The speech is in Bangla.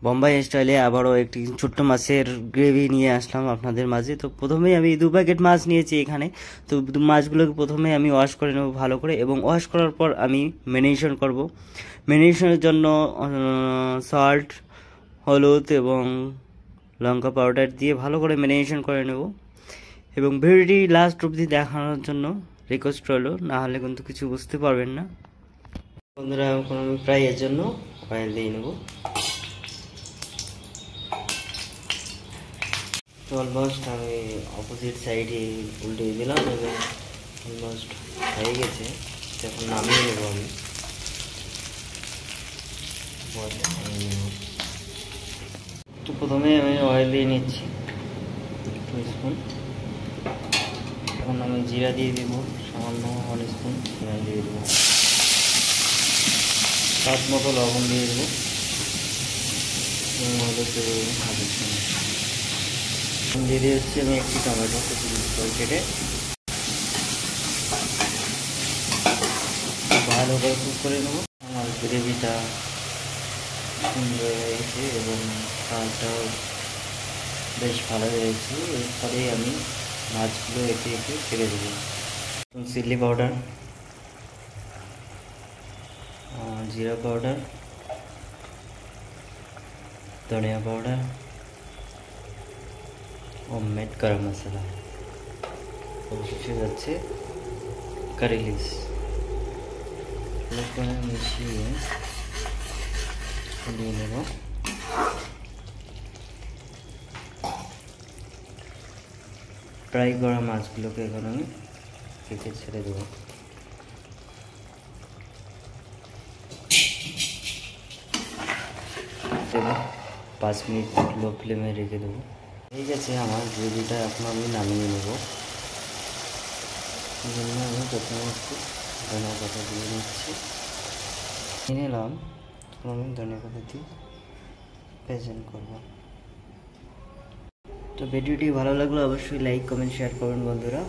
বোম্বাই স্টাইলে আবারও একটি ছোট্ট মাছের গ্রেভি নিয়ে আসলাম আপনাদের মাঝে। তো প্রথমেই আমি 2 প্যাকেট মাছ নিয়েছি এখানে। তো মাছগুলোকে প্রথমে আমি ওয়াশ করে নেব ভালো করে, এবং ওয়াশ করার পর আমি ম্যারিনেশন করব। ম্যারিনেশনের জন্য সল্ট, হলুদ এবং লঙ্কা পাউডার দিয়ে ভালো করে ম্যারিনেশন করে নেব, এবং ভিডিওটি লাস্ট অবধি দেখানোর জন্য রিকোয়েস্ট রইল, না হলে কিন্তু কিছু বুঝতে পারবেন না। বন্ধুরা, এখন আমি ফ্রাইয়ের জন্য অয়েল দিয়ে নেব। তো অলমোস্ট আমি অপোজিট সাইডে উল্টে দিলাম এবং অলমোস্ট হয়ে গেছে। এখন নামিয়ে নেব আমি। তো প্রথমে আমি অয়েল দিয়ে নিচ্ছি 2 স্পুন। এখন আমি জিরা দিয়ে দেবো সামান্য 1 স্পুন, দিয়ে দেবো স্বাদ মতো লবণ দিয়ে দেবো, এবং হলুদ দেবো হাফ স্পুন। দিয়ে দিচ্ছি আমি একটি টমেটো কেটে ভালো করে কুক করে নেবো। আমার গ্রেভিটা সুন্দর হয়েছে এবং কালারটাও বেশ ভালো হয়েছে। এরপরে আমি মাছগুলো একে একে ছেড়ে দেবো। চিলি পাউডার, জিরা পাউডার, ধনিয়া পাউডার, হোমমেড গরম মশলা, অবশেষে যাচ্ছে কারি লিভস। করে মিশিয়ে দিয়ে নেব। ফ্রাই করা মাছগুলোকে এখন আমি কেটে ছেড়ে দেবো। 5 মিনিট লো ফ্লেমে রেখে দেবো। ঠিক আছে, আমার গ্রেভিটা এখন আমি নামিয়ে নেব। এই জন্য আমি প্রথমে একটু ধনিয়া পাতা দিয়ে নিচ্ছি। নিয়ে নিলাম, আমি ধনিয়া পাতা দিয়ে প্রেজেন্ট করবো। তো ভিডিওটি ভালো লাগলে অবশ্যই লাইক, কমেন্ট, শেয়ার করুন বন্ধুরা।